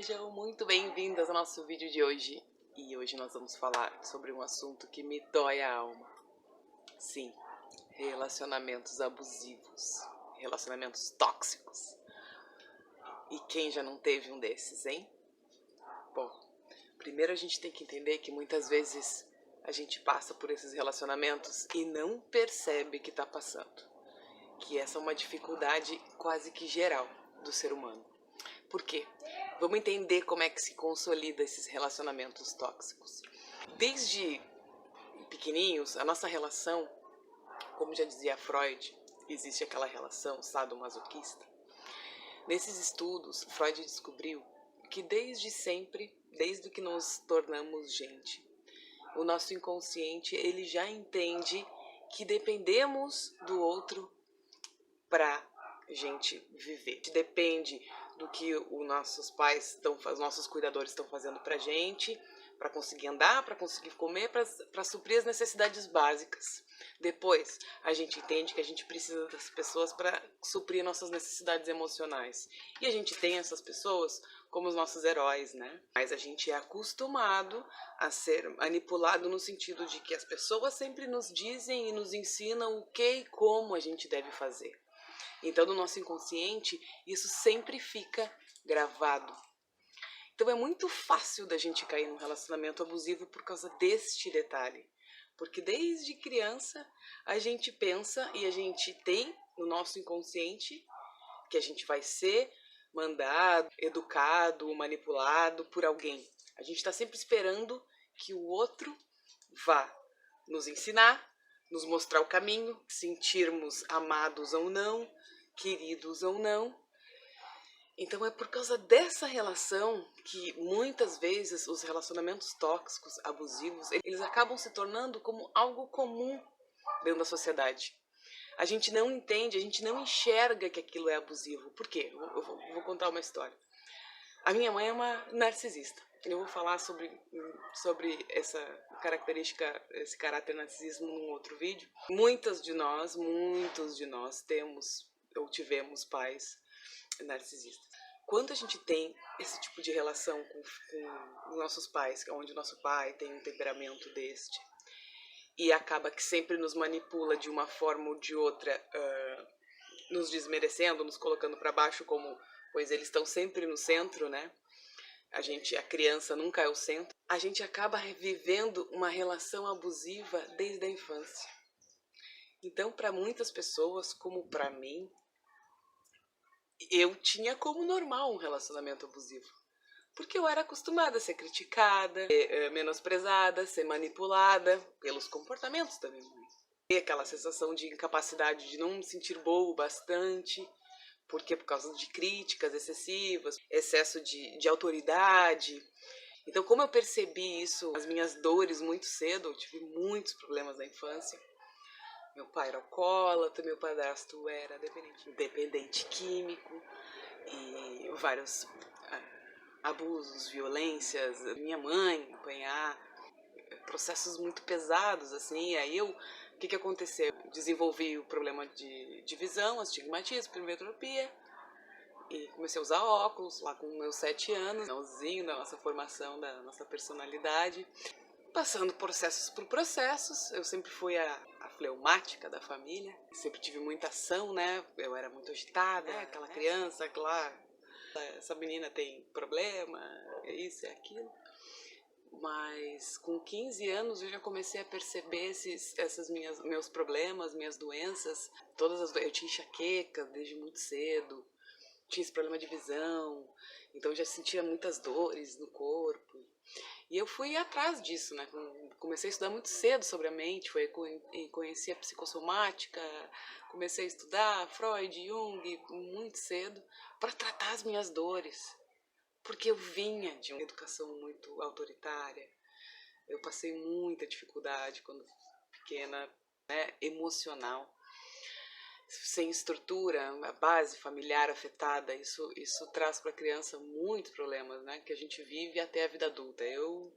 Sejam muito bem-vindas ao nosso vídeo de hoje. E hoje nós vamos falar sobre um assunto que me dói a alma. Sim, relacionamentos abusivos, relacionamentos tóxicos. E quem já não teve um desses, hein? Bom, primeiro a gente tem que entender que muitas vezes a gente passa por esses relacionamentos e não percebe que tá passando. Que essa é uma dificuldade quase que geral do ser humano. Por quê? Vamos entender como é que se consolida esses relacionamentos tóxicos. Desde pequeninhos, a nossa relação, como já dizia Freud, existe aquela relação sadomasoquista. Nesses estudos, Freud descobriu que desde sempre, desde que nos tornamos gente, o nosso inconsciente ele já entende que dependemos do outro para gente viver. Depende do que os nossos pais os nossos cuidadores estão fazendo pra gente, para conseguir andar, para conseguir comer, para suprir as necessidades básicas. Depois, a gente entende que a gente precisa das pessoas para suprir nossas necessidades emocionais. E a gente tem essas pessoas como os nossos heróis, né? Mas a gente é acostumado a ser manipulado no sentido de que as pessoas sempre nos dizem e nos ensinam o que e como a gente deve fazer. Então, no nosso inconsciente, isso sempre fica gravado. Então, é muito fácil da gente cair num relacionamento abusivo por causa deste detalhe. Porque desde criança, a gente pensa e a gente tem no nosso inconsciente que a gente vai ser mandado, educado, manipulado por alguém. A gente está sempre esperando que o outro vá nos ensinar, nos mostrar o caminho, sentirmos amados ou não, queridos ou não. Então é por causa dessa relação que muitas vezes os relacionamentos tóxicos, abusivos, eles acabam se tornando como algo comum dentro da sociedade. A gente não entende, a gente não enxerga que aquilo é abusivo. Por quê? Eu vou contar uma história. A minha mãe é uma narcisista. Eu vou falar sobre essa característica, esse caráter narcisismo num outro vídeo. Muitos de nós temos ou tivemos pais narcisistas. Quando a gente tem esse tipo de relação com os nossos pais, onde o nosso pai tem um temperamento deste, e acaba que sempre nos manipula de uma forma ou de outra, nos desmerecendo, nos colocando para baixo, pois eles estão sempre no centro, né? A criança nunca é o centro. A gente acaba vivendo uma relação abusiva desde a infância. Então, para muitas pessoas, como para mim, eu tinha como normal um relacionamento abusivo. Porque eu era acostumada a ser criticada, menosprezada, ser manipulada pelos comportamentos da minha mãe. Ter aquela sensação de incapacidade, de não me sentir boa o bastante, porque por causa de críticas excessivas, excesso de autoridade. Então, como eu percebi isso, as minhas dores muito cedo, eu tive muitos problemas na infância. Meu pai era alcoólatra, meu padrasto era dependente químico e vários abusos, violências, minha mãe apanhar, processos muito pesados, assim. E aí o que aconteceu? Desenvolvi o problema de visão, astigmatismo, hipermetropia, e comecei a usar óculos lá com meus 7 anos, finalzinho da nossa formação, da nossa personalidade. Passando processos por processos, eu sempre fui a fleumática da família, sempre tive muita ação, né? Eu era muito agitada, aquela criança, claro, essa menina tem problema, é isso, é aquilo. Mas com 15 anos eu já comecei a perceber meus problemas, minhas doenças. Eu tinha enxaqueca desde muito cedo, tinha esse problema de visão, então eu já sentia muitas dores no corpo. E eu fui atrás disso, né? Comecei a estudar muito cedo sobre a mente, conheci a psicossomática, comecei a estudar Freud, Jung, muito cedo, para tratar as minhas dores. Porque eu vinha de uma educação muito autoritária, eu passei muita dificuldade quando pequena, né? Emocional. Sem estrutura, a base familiar afetada, isso traz para a criança muitos problemas, né? Que a gente vive até a vida adulta. Eu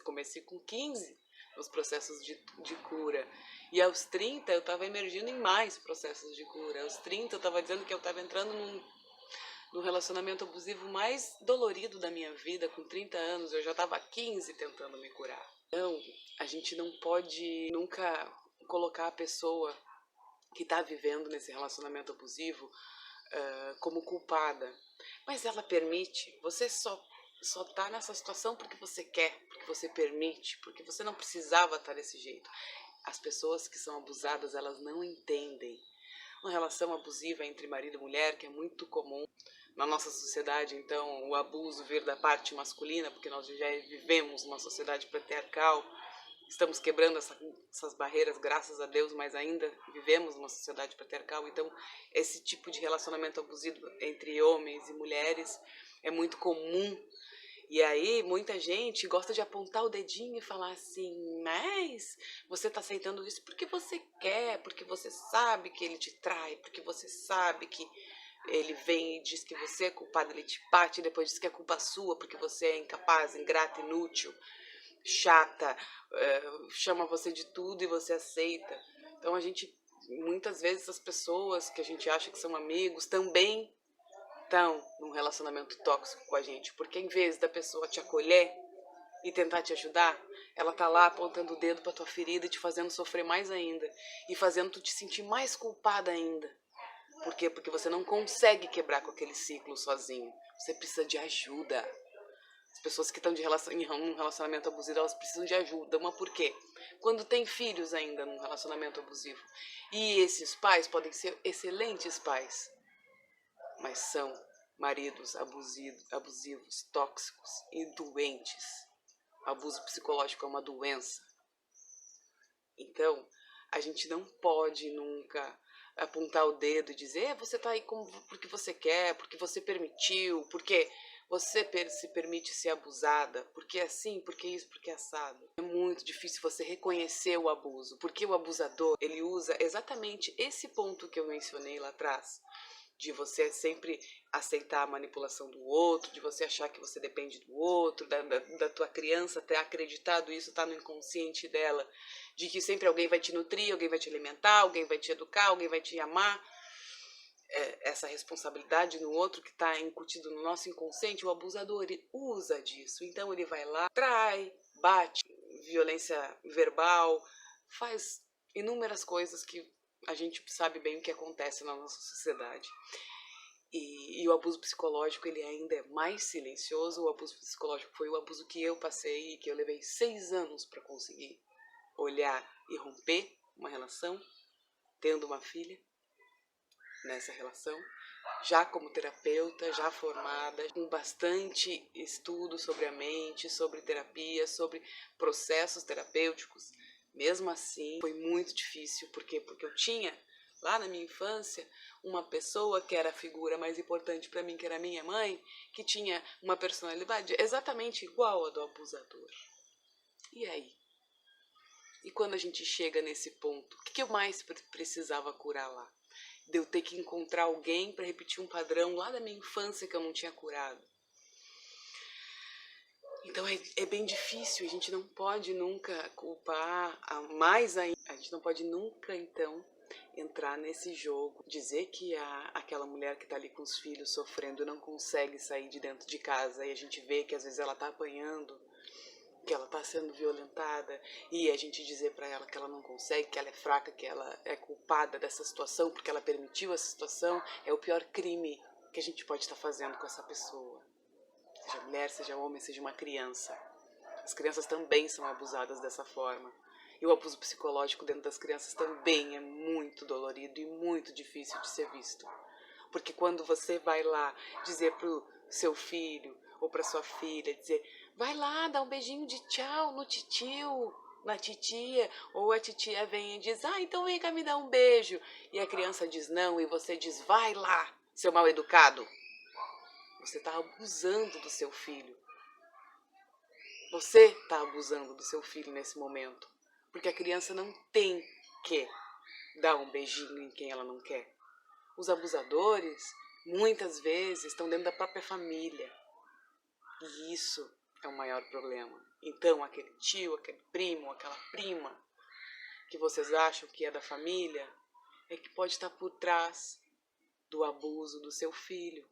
comecei com 15 nos processos de cura. E aos 30 eu estava emergindo em mais processos de cura. Aos 30 eu estava dizendo que eu estava entrando no relacionamento abusivo mais dolorido da minha vida, com 30 anos, eu já estava há 15 tentando me curar. Então, a gente não pode nunca colocar a pessoa que está vivendo nesse relacionamento abusivo como culpada. Mas ela permite, você só tá nessa situação porque você quer, porque você permite, porque você não precisava estar desse jeito. As pessoas que são abusadas, elas não entendem. Uma relação abusiva entre marido e mulher, que é muito comum na nossa sociedade, então o abuso vir da parte masculina, porque nós já vivemos uma sociedade patriarcal, estamos quebrando essas barreiras, graças a Deus, mas ainda vivemos numa sociedade patriarcal, então esse tipo de relacionamento abusivo entre homens e mulheres é muito comum. E aí, muita gente gosta de apontar o dedinho e falar assim, mas você está aceitando isso porque você quer, porque você sabe que ele te trai, porque você sabe que ele vem e diz que você é culpado, ele te bate e depois diz que é culpa sua, porque você é incapaz, ingrata, inútil, chata, chama você de tudo e você aceita. Então a gente, muitas vezes as pessoas que a gente acha que são amigos também estão num relacionamento tóxico com a gente, porque em vez da pessoa te acolher e tentar te ajudar, ela tá lá apontando o dedo pra tua ferida e te fazendo sofrer mais ainda, e fazendo tu te sentir mais culpada ainda. Por quê? Porque você não consegue quebrar com aquele ciclo sozinho. Você precisa de ajuda. As pessoas que estão em um relacionamento abusivo, elas precisam de ajuda. Mas por quê? Quando tem filhos ainda num relacionamento abusivo. E esses pais podem ser excelentes pais, mas são maridos abusivos, tóxicos e doentes. Abuso psicológico é uma doença. Então, a gente não pode nunca apontar o dedo e dizer você está aí porque você quer, porque você permitiu, porque você se permite ser abusada, porque é assim, porque isso, porque é assado. É muito difícil você reconhecer o abuso, porque o abusador, ele usa exatamente esse ponto que eu mencionei lá atrás, de você sempre aceitar a manipulação do outro, de você achar que você depende do outro, da tua criança ter acreditado isso, tá no inconsciente dela, de que sempre alguém vai te nutrir, alguém vai te alimentar, alguém vai te educar, alguém vai te amar. Essa responsabilidade no outro que está incutido no nosso inconsciente, o abusador ele usa disso. Então ele vai lá, trai, bate, violência verbal, faz inúmeras coisas que a gente sabe bem o que acontece na nossa sociedade. E o abuso psicológico ele ainda é mais silencioso. O abuso psicológico foi o abuso que eu passei e que eu levei 6 anos para conseguir olhar e romper uma relação, tendo uma filha nessa relação, já como terapeuta, já formada, com bastante estudo sobre a mente, sobre terapia, sobre processos terapêuticos. Mesmo assim, foi muito difícil. Por quê? Porque eu tinha, lá na minha infância, uma pessoa que era a figura mais importante para mim, que era a minha mãe, que tinha uma personalidade exatamente igual à do abusador. E aí? E quando a gente chega nesse ponto, o que eu mais precisava curar lá? De eu ter que encontrar alguém para repetir um padrão lá da minha infância que eu não tinha curado. Então é bem difícil, a gente não pode nunca culpar mais ainda. A gente não pode nunca, então, entrar nesse jogo, dizer que aquela mulher que está ali com os filhos sofrendo não consegue sair de dentro de casa e a gente vê que às vezes ela está apanhando, que ela está sendo violentada, e a gente dizer para ela que ela não consegue, que ela é fraca, que ela é culpada dessa situação porque ela permitiu essa situação, é o pior crime que a gente pode estar fazendo com essa pessoa. Seja mulher, seja homem, seja uma criança. As crianças também são abusadas dessa forma. E o abuso psicológico dentro das crianças também é muito dolorido e muito difícil de ser visto. Porque quando você vai lá dizer pro seu filho ou pra sua filha, dizer, vai lá, dá um beijinho de tchau no titio, na titia, ou a titia vem e diz, então vem cá me dar um beijo. E a criança diz não, e você diz, vai lá, seu mal educado. Você está abusando do seu filho. Você está abusando do seu filho nesse momento. Porque a criança não tem que dar um beijinho em quem ela não quer. Os abusadores, muitas vezes, estão dentro da própria família. E isso é o maior problema. Então, aquele tio, aquele primo, aquela prima que vocês acham que é da família, é que pode estar por trás do abuso do seu filho.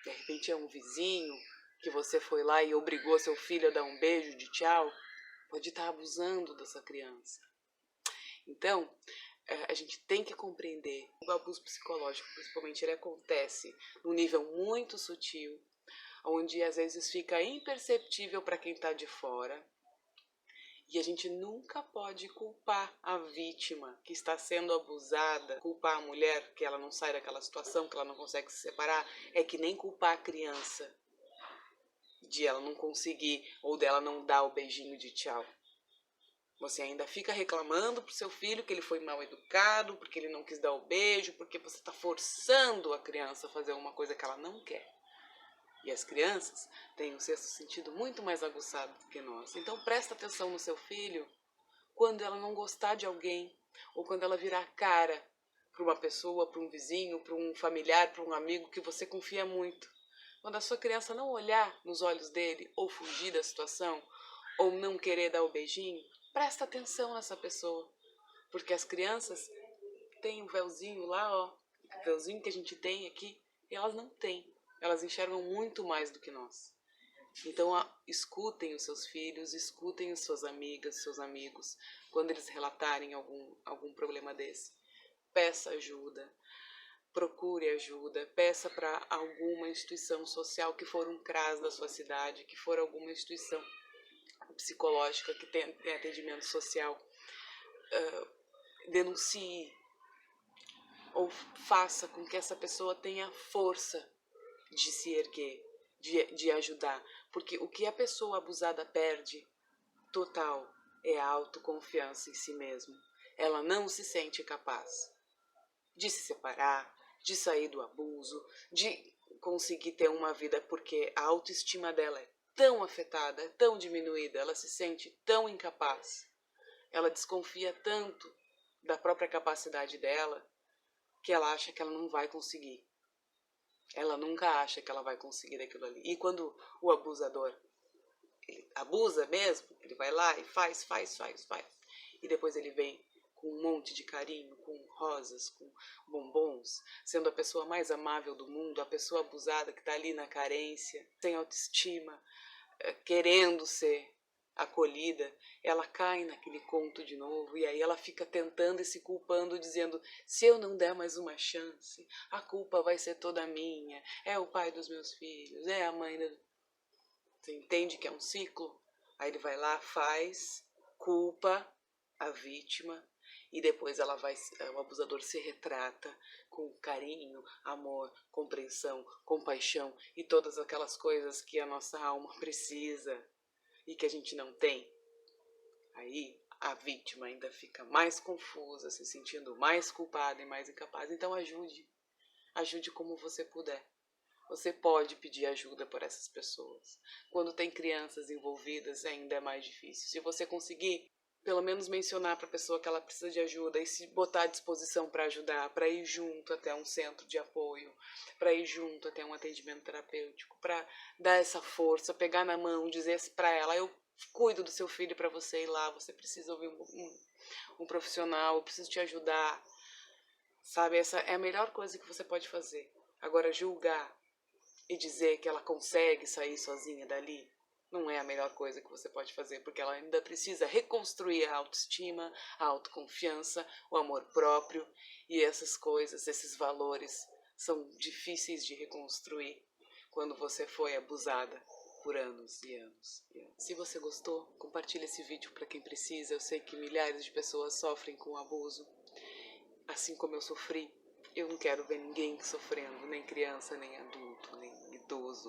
De repente é um vizinho que você foi lá e obrigou seu filho a dar um beijo de tchau, pode estar abusando dessa criança. Então, a gente tem que compreender o abuso psicológico, principalmente, ele acontece num nível muito sutil, onde às vezes fica imperceptível para quem está de fora. E a gente nunca pode culpar a vítima que está sendo abusada, culpar a mulher que ela não sai daquela situação, que ela não consegue se separar, é que nem culpar a criança de ela não conseguir ou dela não dar o beijinho de tchau. Você ainda fica reclamando pro seu filho que ele foi mal educado, porque ele não quis dar o beijo, porque você está forçando a criança a fazer uma coisa que ela não quer. E as crianças têm um sexto sentido muito mais aguçado do que nós. Então presta atenção no seu filho quando ela não gostar de alguém, ou quando ela virar a cara para uma pessoa, para um vizinho, para um familiar, para um amigo que você confia muito. Quando a sua criança não olhar nos olhos dele, ou fugir da situação, ou não querer dar o beijinho, presta atenção nessa pessoa. Porque as crianças têm um véuzinho lá, ó, o véuzinho que a gente tem aqui, e elas não têm. Elas enxergam muito mais do que nós. Então, escutem os seus filhos, escutem as suas amigas, seus amigos, quando eles relatarem algum problema desse. Peça ajuda, procure ajuda, peça para alguma instituição social que for um CRAS da sua cidade, que for alguma instituição psicológica que tem atendimento social, denuncie ou faça com que essa pessoa tenha força de se erguer, de ajudar. Porque o que a pessoa abusada perde total é a autoconfiança em si mesma. Ela não se sente capaz de se separar, de sair do abuso, de conseguir ter uma vida, porque a autoestima dela é tão afetada, é tão diminuída, ela se sente tão incapaz, ela desconfia tanto da própria capacidade dela, que ela acha que ela não vai conseguir. Ela nunca acha que ela vai conseguir aquilo ali. E quando o abusador ele abusa mesmo, ele vai lá e faz. E depois ele vem com um monte de carinho, com rosas, com bombons, sendo a pessoa mais amável do mundo, a pessoa abusada que está ali na carência, sem autoestima, querendo ser acolhida, ela cai naquele conto de novo e aí ela fica tentando e se culpando, dizendo: se eu não der mais uma chance, a culpa vai ser toda minha, é o pai dos meus filhos, é a mãe da... Você entende que é um ciclo? Aí ele vai lá, faz, culpa a vítima e depois o abusador se retrata com carinho, amor, compreensão, compaixão e todas aquelas coisas que a nossa alma precisa e que a gente não tem. Aí a vítima ainda fica mais confusa, se sentindo mais culpada e mais incapaz. Então ajude como você puder. Você pode pedir ajuda por essas pessoas. Quando tem crianças envolvidas, ainda é mais difícil. Se você conseguir, pelo menos mencionar para a pessoa que ela precisa de ajuda e se botar à disposição para ajudar, para ir junto até um centro de apoio, para ir junto até um atendimento terapêutico, para dar essa força, pegar na mão, dizer para ela: eu cuido do seu filho para você ir lá, você precisa ouvir um profissional, eu preciso te ajudar. Sabe, essa é a melhor coisa que você pode fazer. Agora, julgar e dizer que ela consegue sair sozinha dali não é a melhor coisa que você pode fazer, porque ela ainda precisa reconstruir a autoestima, a autoconfiança, o amor próprio, e essas coisas, esses valores são difíceis de reconstruir quando você foi abusada por anos e anos e anos. Se você gostou, compartilhe esse vídeo para quem precisa. Eu sei que milhares de pessoas sofrem com abuso, assim como eu sofri. Eu não quero ver ninguém sofrendo, nem criança, nem adulto, nem idoso.